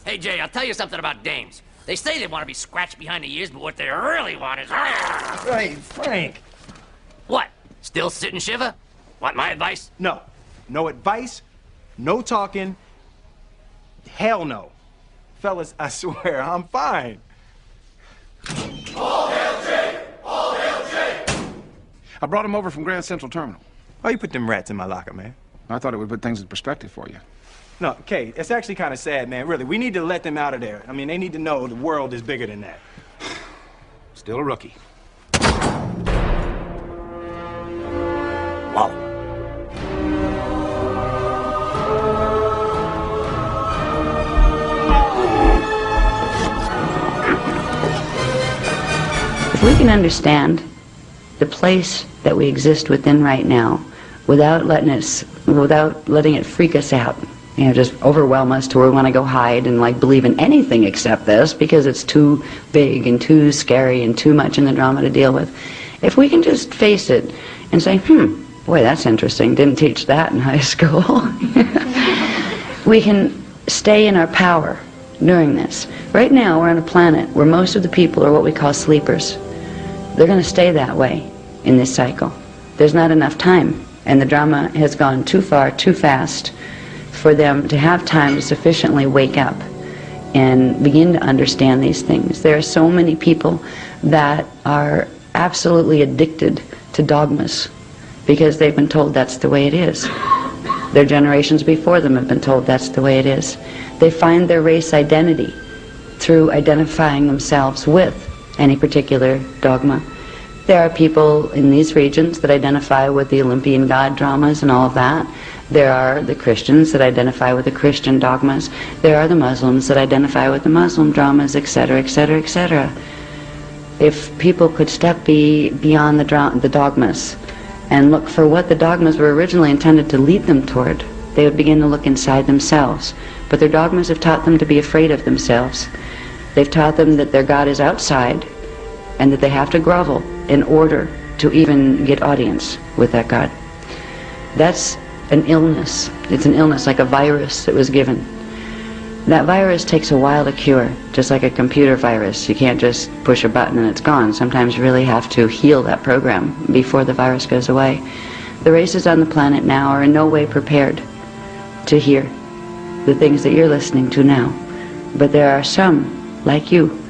Hey, Jay, I'll tell you something about dames. They say they want to be scratched behind the ears, but what they really want is... Hey, Frank. What? Still sit and shiver? Want my advice? No. No advice, no talking, hell no. Fellas, I swear, I'm fine. All hail Jay! All hail Jay! I brought him over from Grand Central Terminal. Why you put them rats in my locker, man? I thought it would put things in perspective for you. No, Kay, it's actually kind of sad, man, really. We need to let them out of there. I mean, they need to know the world is bigger than that. Still a rookie. Wow. If we can understand the place that we exist within right now without letting it freak us out, you know, just overwhelm us to where we want to go hide and like believe in anything except this because it's too big and too scary and too much in the drama to deal with. If we can just face it and say, boy, that's interesting, didn't teach that in high school. We can stay in our power during this. Right now we're on a planet where most of the people are what we call sleepers. They're going to stay that way in this cycle. There's not enough time, and the drama has gone too far, too fast, for them to have time to sufficiently wake up and begin to understand these things. There are so many people that are absolutely addicted to dogmas because they've been told that's the way it is. Their generations before them have been told that's the way it is. They find their race identity through identifying themselves with any particular dogma. There are people in these regions that identify with the Olympian god dramas and all of that. There are the Christians that identify with the Christian dogmas. There are the Muslims that identify with the Muslim dramas, etc., etc., etc. If people could step beyond the dogmas and look for what the dogmas were originally intended to lead them toward, they would begin to look inside themselves. But their dogmas have taught them to be afraid of themselves. They've taught them that their God is outside and that they have to grovel in order to even get audience with that God. That's an illness. It's an illness like a virus that was given. That virus takes a while to cure, just like a computer virus. You can't just push a button and it's gone. Sometimes you really have to heal that program before the virus goes away. The races on the planet now are in no way prepared to hear the things that you're listening to now. But there are some, like you,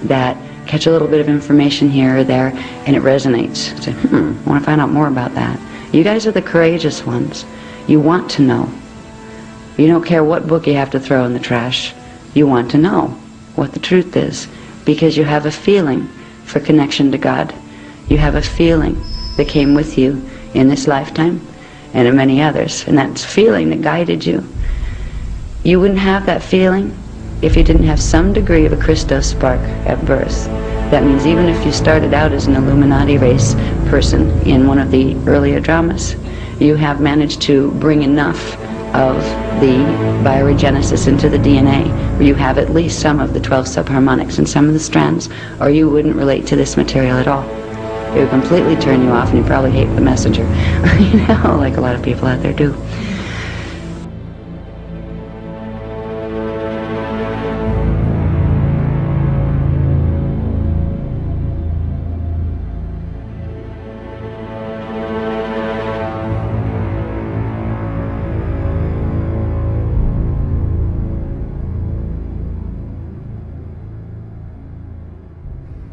that catch a little bit of information here or there and it resonates. Say, I want to find out more about that. You guys are the courageous ones. You want to know. You don't care what book you have to throw in the trash. You want to know what the truth is because you have a feeling for connection to God. You have a feeling that came with you in this lifetime and in many others, and that's a feeling that guided you. You wouldn't have that feeling if you didn't have some degree of a Christos spark at birth. That means even if you started out as an Illuminati race person in one of the earlier dramas, you have managed to bring enough of the bioregenesis into the DNA where you have at least some of the 12 subharmonics and some of the strands, or you wouldn't relate to this material at all. It would completely turn you off and you probably hate the messenger, you know, like a lot of people out there do.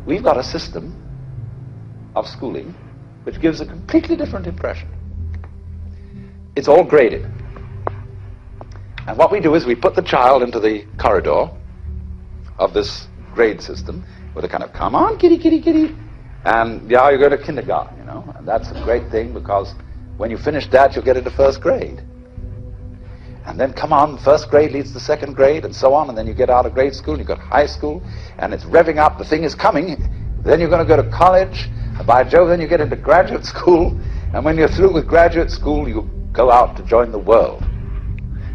We've got a system of schooling which gives a completely different impression. It's all graded. And what we do is we put the child into the corridor of this grade system with a kind of, come on, kitty, kitty, kitty. And yeah, you go to kindergarten, you know. And that's a great thing because when you finish that, you'll get into first grade. And then, come on, first grade leads to second grade, and so on, and then you get out of grade school, and you've got high school, and it's revving up, the thing is coming, then you're going to go to college, and by Jove, then you get into graduate school, and when you're through with graduate school, you go out to join the world.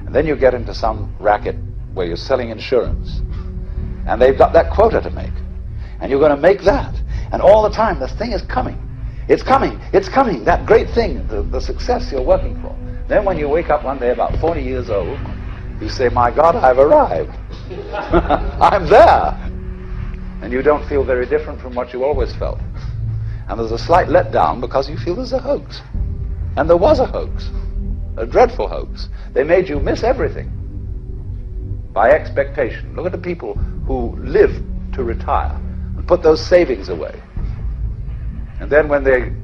And then you get into some racket where you're selling insurance, and they've got that quota to make, and you're going to make that, and all the time, this thing is coming. It's coming, that great thing, the success you're working for. Then when you wake up one day about 40 years old, you say, my God, I've arrived. I'm there. And you don't feel very different from what you always felt. And there's a slight letdown because you feel there's a hoax. And there was a hoax. A dreadful hoax. They made you miss everything by expectation. Look at the people who live to retire and put those savings away. And then when they're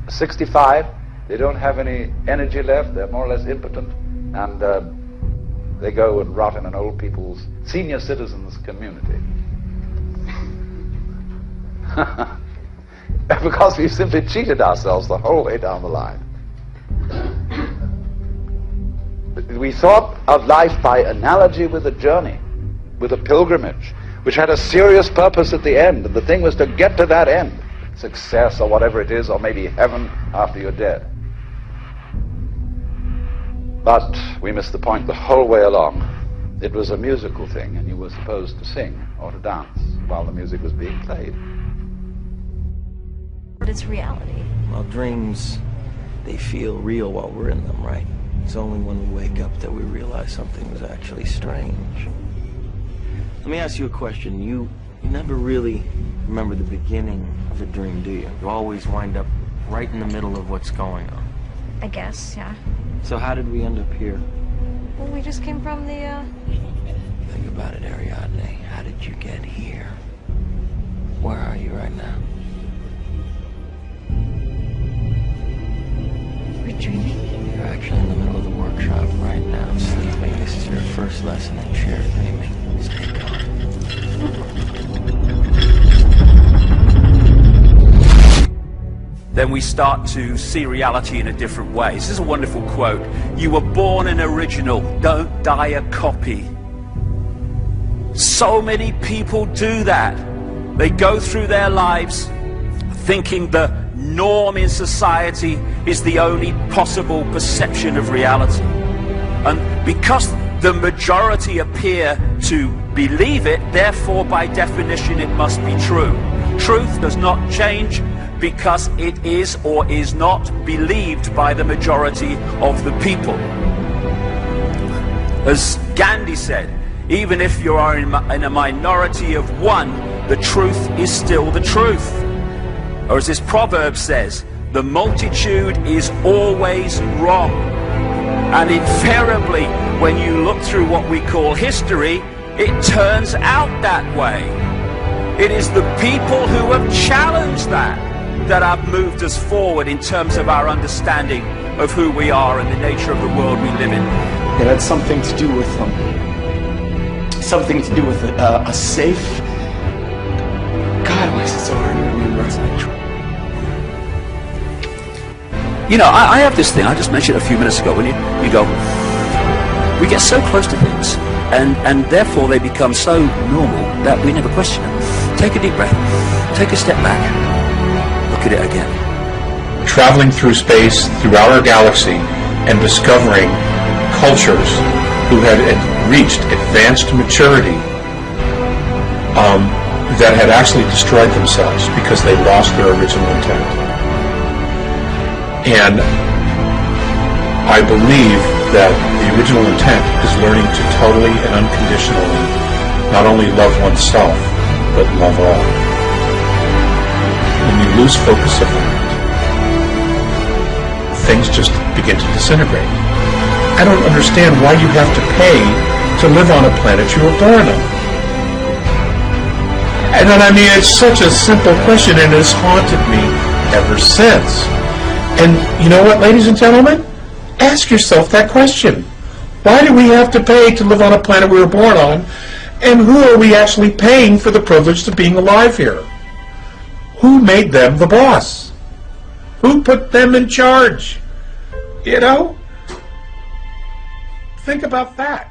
65, they don't have any energy left, they're more or less impotent, and they go and rot in an old people's, senior citizens community. Because we've simply cheated ourselves the whole way down the line. We thought of life by analogy with a journey, with a pilgrimage, which had a serious purpose at the end, and the thing was to get to that end. Success or whatever it is, or maybe heaven after you're dead. But we missed the point the whole way along. It was a musical thing, and you were supposed to sing or to dance while the music was being played. But it's reality. Well, dreams, they feel real while we're in them, right? It's only when we wake up that we realize something was actually strange. Let me ask you a question. You never really remember the beginning of a dream, do you? You always wind up right in the middle of what's going on. I guess, yeah. So how did we end up here? Well, we just came from the, Think about it, Ariadne. How did you get here? Where are you right now? We're dreaming. You're actually in the middle of the workshop right now, sleeping. This is your first lesson in shared dreaming. Stay calm. Then we start to see reality in a different way. This is a wonderful quote. You were born an original, don't die a copy. So many people do that. They go through their lives thinking the norm in society is the only possible perception of reality. And because the majority appear to believe it, therefore by definition it must be true. Truth does not change because it is or is not believed by the majority of the people. As Gandhi said, even if you are in a minority of one, the truth is still the truth. Or as this proverb says, the multitude is always wrong. And invariably, when you look through what we call history, it turns out that way. It is the people who have challenged that have moved us forward in terms of our understanding of who we are and the nature of the world we live in. It had something to do with a safe. God, why is it so hard to remember? You know, I have this thing, I just mentioned it a few minutes ago, when you go, we get so close to things, and therefore they become so normal that we never question them. Take a deep breath, take a step back, look at it again. Traveling through space, throughout our galaxy, and discovering cultures who had reached advanced maturity that had actually destroyed themselves because they lost their original intent. And I believe that the original intent is learning to totally and unconditionally not only love oneself, but love all. When you lose focus of that, things just begin to disintegrate. I don't understand why you have to pay to live on a planet you were born on. And then, I mean, it's such a simple question, and it's haunted me ever since. And you know what, ladies and gentlemen? Ask yourself that question. Why do we have to pay to live on a planet we were born on? And who are we actually paying for the privilege of being alive here? Who made them the boss? Who put them in charge? You know? Think about that.